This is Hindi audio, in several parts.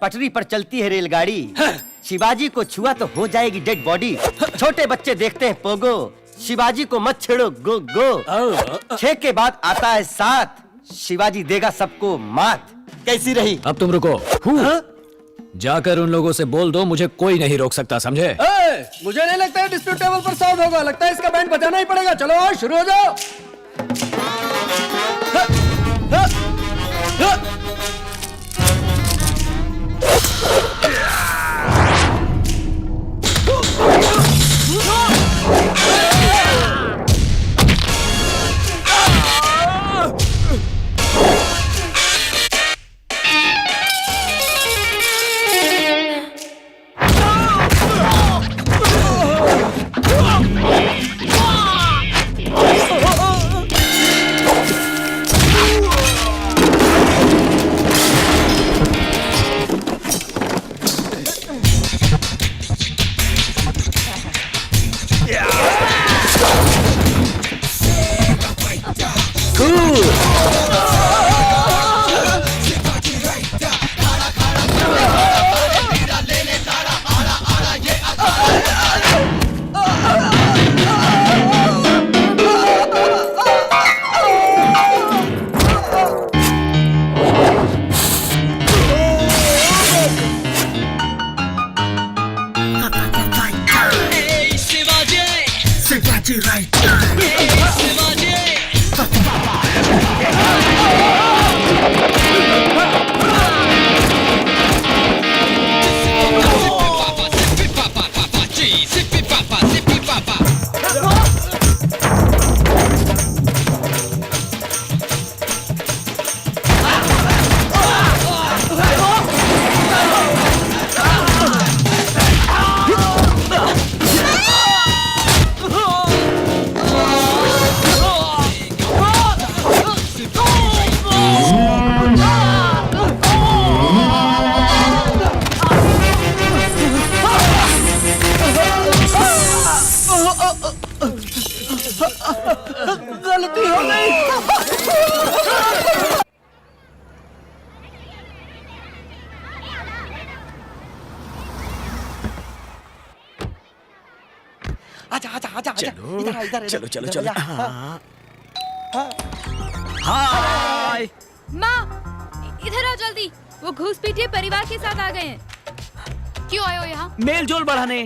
पटरी पर चलती है रेलगाड़ी। शिवाजी को छुआ तो हो जाएगी डेड बॉडी। छोटे बच्चे देखते हैं पोगो, शिवाजी को मत छेड़ो गो गो। 6 के बाद आता है 7, शिवाजी देगा सबको मात। कैसी रही? अब तुम रुको। जाकर उन लोगों से बोल दो मुझे कोई नहीं रोक सकता, समझे? मुझे नहीं लगता है डिस्प्यूट टेबल पर सॉल्व होगा। लगता है इसका बैंड बजाना ही पड़ेगा। चलो आओ, शुरू हो जाओ। गलती हो गई। आजा आजा आजा आजा। इधर इधर चलो चलो चलो। हाय माँ, इधर आओ जल्दी। वो घूस-पीटिए परिवार के साथ आ गए हैं। क्यों आए हो यहाँ? मेल जोल बढ़ाने।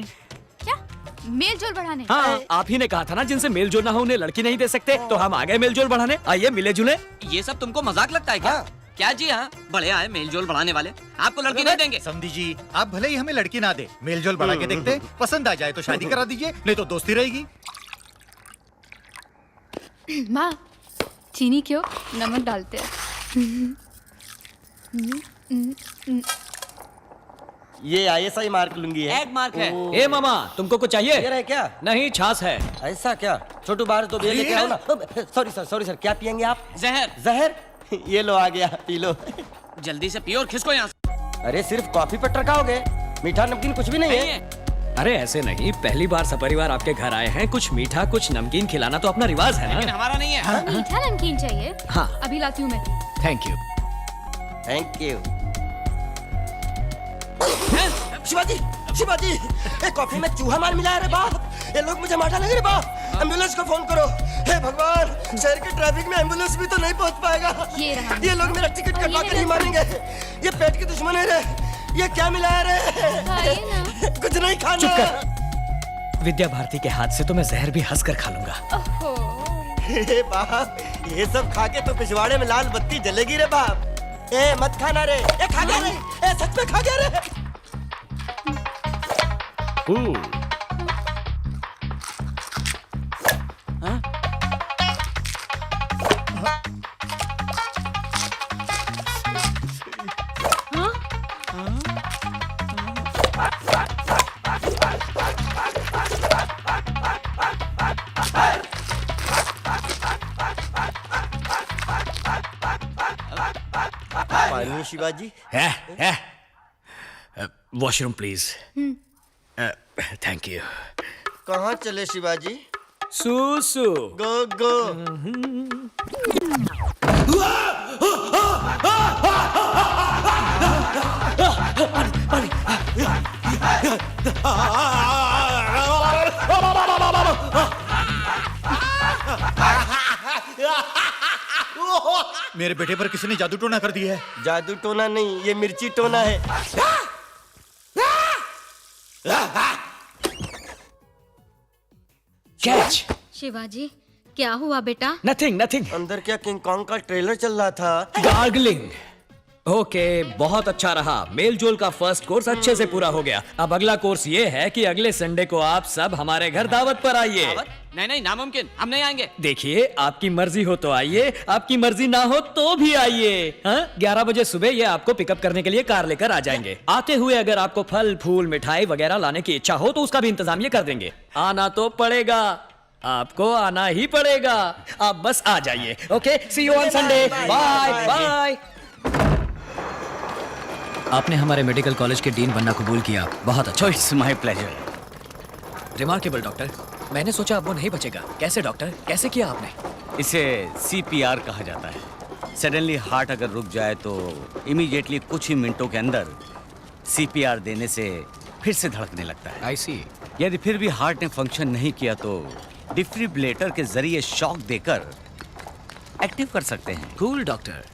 क्या? मेल जोल बढ़ाने? हाँ, आप ही ने कहा था ना जिनसे मेल जोल ना हो उन्हें लड़की नहीं दे सकते, तो हम आ गए मेल जोल बढ़ाने। आइए मिले जुले। ये सब तुमको मजाक लगता है क्या? क्या जी? हाँ, बड़े आए मेल जोल बढ़ाने वाले, आपको लड़की नहीं देंगे। समधी जी, आप भले ही हमें लड़की ना दे, मेल जोल बढ़ा के देखते, पसंद आ जाए तो शादी करा दीजिए, नहीं तो दोस्ती रहेगी। माँ, चीनी क्यों? नमक डालते हैं। ये ISI मार्क लूंगी है। एक मार्क है। ए मामा, तुमको कुछ चाहिए? ये रहे क्या? नहीं, छाछ है। ऐसा क्या? छोटू बाहर तो बियर लेके आओ ना। सॉरी सर, क्या पियेंगे आप? जहर। जहर? ये लो आ गया, पी लो। जल्दी से पियो और खिसको यहाँ से। अरे सिर्फ कॉफी पर टरकाओगे, मीठा नमकीन कुछ भी नहीं है। अरे ऐसे नहीं, पहली बार सपरिवार आपके घर आए हैं, कुछ मीठा कुछ नमकीन खिलाना तो अपना रिवाज है लेकिन ना? हमारा नहीं है। मीठा नमकीन चाहिए? हाँ। अभी लाती हूँ मैं। Thank you. Thank you. Shivaji, Shivaji, एक कॉफी में चूहा मार मिला है रे बाप। ये लोग मुझे मार डालेंगे रे बाप। एम्बुलेंस को फोन करो। हे भगवान, शहर के ट्रैफिक में एम्बुलेंस भी तो नहीं पहुंच पाएगा। ये लोग मेरा टिकट कटवा कर ही मारेंगे। ये पेट के दुश्मन है रे। ये क्या मिला है रे? कुछ नहीं खाना। चुप कर। विद्या भारती के हाथ से तो मैं जहर भी हंस कर खा लूंगा। हे बाप, ये सब खा के तो पिछवाड़े में लाल बत्ती जलेगी रे बाप। ए मत खाना रे। ए खा गया रे। ए सच में खा गया रे। पानी शिवाजी। है वॉशरूम प्लीज। Thank you. कहाँ चले शिवाजी? सुसु। गो गो। मेरे बेटे पर किसी ने जादू टोना कर दिया है। जादू टोना नहीं, ये मिर्ची टोना है। कैच। शिवाजी क्या हुआ बेटा? Nothing nothing. अंदर क्या किंग कॉन्ग का ट्रेलर चल रहा था? गार्गलिंग। ओके, बहुत अच्छा रहा। मेल जोल का फर्स्ट कोर्स अच्छे से पूरा हो गया। अब अगला कोर्स ये है कि अगले संडे को आप सब हमारे घर दावत पर आइए। दावत? नहीं नहीं, नामुमकिन, हम नहीं आएंगे। देखिए, आपकी मर्जी हो तो आइए, आपकी मर्जी ना हो तो भी आइए। 11 बजे सुबह ये आपको पिकअप करने के लिए कार लेकर आ जाएंगे। आते हुए अगर आपको फल फूल मिठाई वगैरह लाने की इच्छा हो तो उसका भी इंतजाम ये कर देंगे। आना तो पड़ेगा, आपको आना ही पड़ेगा। आप बस आ जाइए। Okay, see you on Sunday. Bye bye. आपने हमारे मेडिकल कॉलेज के डीन बनना कबूल किया, बहुत अच्छा। It's my pleasure. Remarkable doctor. मैंने सोचा अब वो नहीं बचेगा। कैसे डॉक्टर, कैसे किया आपने? इसे CPR कहा जाता है। सडनली हार्ट अगर रुक जाए तो इमीडिएटली कुछ ही मिनटों के अंदर CPR देने से फिर से धड़कने लगता है। आई सी। यदि फिर भी हार्ट ने फंक्शन नहीं किया तो डिफिब्रिलेटर के जरिए शॉक देकर एक्टिव कर सकते हैं। Cool doctor.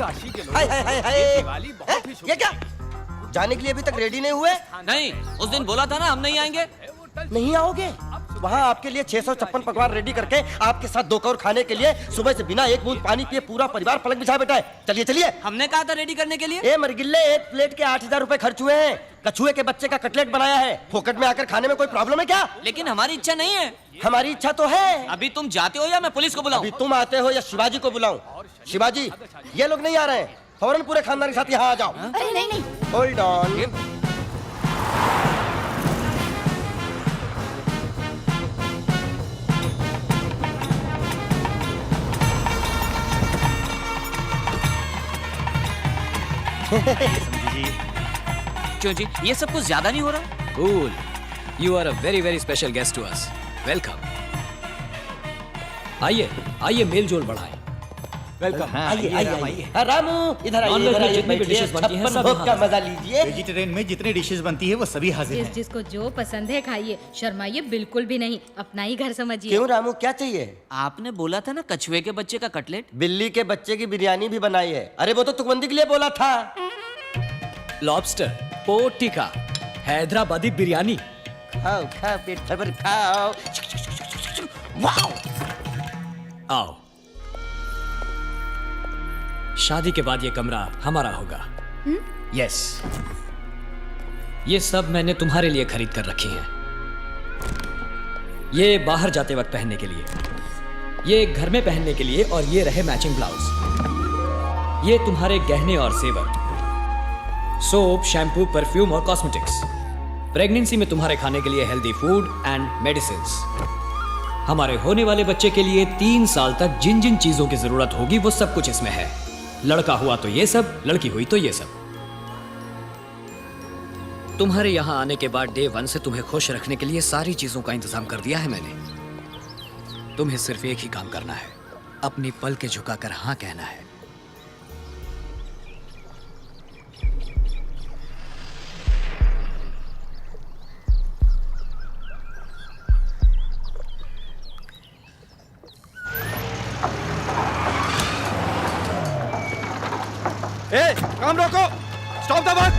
हाय हाय हाय हाय। ये क्या? जाने के लिए अभी तक रेडी नहीं हुए? नहीं, उस दिन बोला था ना हम नहीं आएंगे। नहीं आओगे? वहाँ आपके लिए 656 पकवान रेडी करके आपके साथ 2 कौर खाने के लिए सुबह से बिना एक बूंद पानी पिए पूरा परिवार पलक बिछा बैठा है। चलिए चलिए। हमने कहा था रेडी करने के लिए। ए मरगिल्ले, एक प्लेट के 8000 रुपए खर्च हुए हैं। कछुए के बच्चे का कटलेट बनाया है। फोकट में आकर खाने में कोई प्रॉब्लम है क्या? लेकिन हमारी इच्छा नहीं है। हमारी इच्छा तो है। अभी तुम जाते हो या मैं पुलिस को बुलाऊं? अभी तुम आते हो या शिवाजी को बुलाऊं? शिवाजी, ये लोग नहीं आ रहे हैं। फौरन पूरे खानदान के साथ यहाँ आ जाओ। अरे नहीं नहीं। Hold on. क्यों जी, ये सब कुछ ज्यादा नहीं हो रहा? Cool. You are a very very special guest to us. Welcome. आइए आइए, मेल जोल बढ़ाएं। वेलकम। आइए आइए। रामू इधर आइए। नॉन-वेज इधर में आइए, जितनी भी बैठिए। dishes बनती हैं, 56 सब भोग का यहाँ मजा लीजिए। वेजिटेरियन में जितनी डिशेस बनती है वो सभी हाजिर जिस हैं। जिसको जो पसंद है खाइए, शर्माइए बिल्कुल भी नहीं, अपना ही घर समझिए। क्यों रामू, क्या चाहिए? आपने बोला था ना कछुए के बच्चे का कटलेट। बिल्ली के बच्चे की बिरयानी भी बनाई है। अरे वो तो तुकबंदी के लिए बोला था। Lobster, pork tikka, Hyderabadi biryani. खाओ खाओ, पेट भर भर खाओ। वाओ। आओ। शादी के बाद ये कमरा हमारा होगा। यस। ये सब मैंने तुम्हारे लिए खरीद कर रखी हैं। ये बाहर जाते वक्त पहनने के लिए, ये घर में पहनने के लिए, और ये रहे मैचिंग ब्लाउज। ये तुम्हारे गहने और जेवर, सोप, शैम्पू, परफ्यूम और कॉस्मेटिक्स। प्रेगनेंसी में तुम्हारे खाने के लिए हेल्दी फूड एंड मेडिसिन्स। हमारे होने वाले बच्चे के लिए 3 साल तक जिन जिन चीजों की जरूरत होगी वो सब कुछ इसमें है। लड़का हुआ तो ये सब, लड़की हुई तो ये सब। तुम्हारे यहां आने के बाद डे 1 से तुम्हें खुश रखने के लिए सारी चीजों का इंतजाम कर दिया है मैंने। तुम्हें सिर्फ एक ही काम करना है, अपनी पल के झुकाकर हाँ कहना है। ए, काम रोको। Stop the work.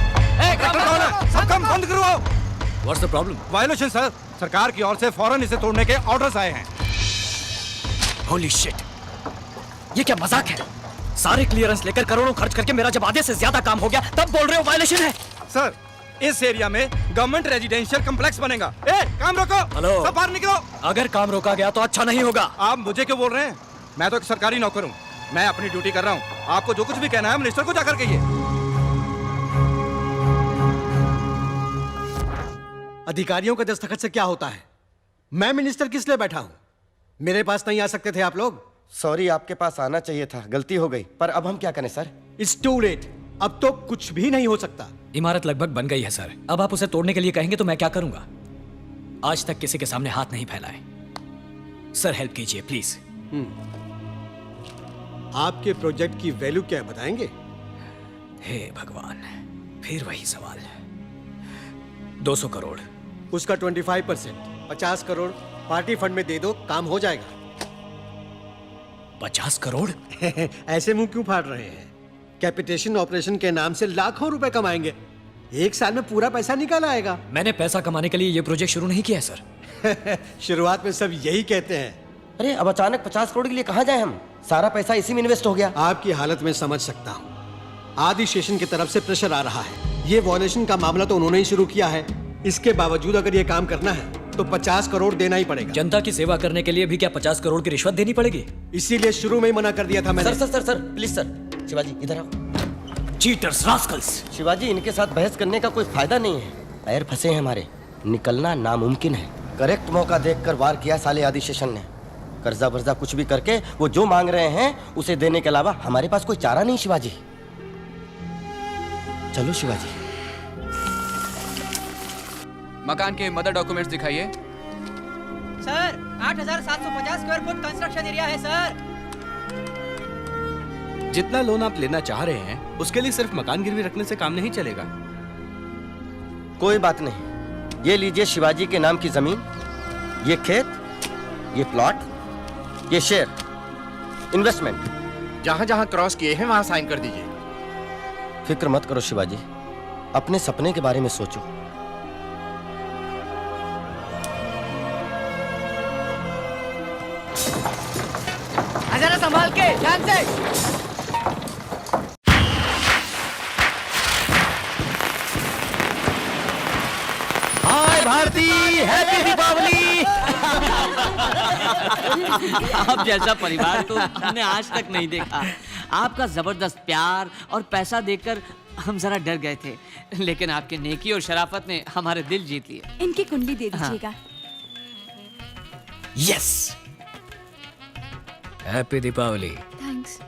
सब काम बंद करवाओ। What's the problem? Violation sir, सरकार की ओर से फौरन इसे तोड़ने के ऑर्डर्स आए हैं। Holy shit! ये क्या मजाक है? सारे क्लियरेंस लेकर करोड़ों खर्च करके मेरा जब आधे से ज्यादा काम हो गया तब बोल रहे हो वायलेशन है? सर, इस एरिया में गवर्नमेंट रेजिडेंशियल कॉम्प्लेक्स बनेगा। ए, काम रोको। हेलो। सब बाहर निकलो। अगर काम रोका गया तो अच्छा नहीं होगा। आप मुझे क्यों बोल रहे हैं? मैं तो एक सरकारी नौकर हूँ। मैं अपनी ड्यूटी कर रहा हूँ। आपको जो कुछ भी कहना है मिनिस्टर को जाकर कहिए। अधिकारियों के दस्तखत से क्या होता है? मैं मिनिस्टर किस लिए बैठा हूं? मेरे पास नहीं आ सकते थे आप लोग? सॉरी, आपके पास आना चाहिए था, गलती हो गई। पर अब हम क्या करें सर? It's to late. अब तो कुछ भी नहीं हो सकता। इमारत लगभग बन गई है सर। अब आप उसे तोड़ने के लिए कहेंगे तो मैं क्या करूंगा? आज तक किसी के सामने हाथ नहीं फैलाए। सर हेल्प कीजिए प्लीज। आपके प्रोजेक्ट की वैल्यू क्या है बताएंगे? हे भगवान, फिर वही सवाल। 200 करोड़। उसका 25%, 50 करोड़ पार्टी फंड में दे दो, काम हो जाएगा। 50 करोड़? ऐसे मुंह क्यों फाड़ रहे हैं? कैपिटेशन ऑपरेशन के नाम से लाखों रुपए कमाएंगे। एक साल में पूरा पैसा निकल आएगा। मैंने पैसा कमाने के लिए ये प्रोजेक्ट शुरू नहीं किया है सर। शुरुआत में सब यही कहते हैं। अरे अब अचानक 50 करोड़ के लिए कहाँ जाए हम? सारा पैसा इसी में इन्वेस्ट हो गया। आपकी हालत में समझ सकता हूँ। आदि स्टेशन की तरफ से प्रेशर आ रहा है। ये वॉयलेशन का मामला तो उन्होंने ही शुरू किया है। इसके बावजूद अगर ये काम करना है तो 50 करोड़ देना ही पड़ेगा। जनता की सेवा करने के लिए भी क्या 50 करोड़ की रिश्वत देनी पड़ेगी? इसीलिए शुरू में ही मना कर दिया था मैंने। सर प्लीज सर, शिवाजी इधर आओ। Cheaters, Rascals. शिवाजी, इनके साथ बहस करने का कोई फायदा नहीं है। पैर फंसे हैं हमारे, निकलना नामुमकिन है। करेक्ट मौका देखकर वार किया साले आदि शेषन ने। कर्जा वर्जा कुछ भी करके वो जो मांग रहे हैं उसे देने के अलावा हमारे पास कोई चारा नहीं। शिवाजी चलो शिवाजी। मकान के मदर डॉक्यूमेंट्स दिखाइए। Sir 8,750 square foot construction area है सर। जितना लोन आप लेना चाह रहे हैं उसके लिए सिर्फ मकान गिरवी रखने से काम नहीं चलेगा। कोई बात नहीं, ये लीजिए शिवाजी के नाम की जमीन, ये खेत, ये प्लॉट, ये शेयर, इन्वेस्टमेंट। जहां जहां क्रॉस किए हैं वहां साइन कर दीजिए। फिक्र मत करो शिवाजी, अपने सपने के बारे में सोचो। जरा संभाल के, ध्यान से। हाय भारती, हैप्पी दीपावली। आप जैसा परिवार तो हमने आज तक नहीं देखा। आपका जबरदस्त प्यार और पैसा देखकर हम जरा डर गए थे, लेकिन आपके नेकी और शराफत ने हमारे दिल जीत लिए। इनकी कुंडली दे दीजिएगा। Yes, happy Deepavali. थैंक्स।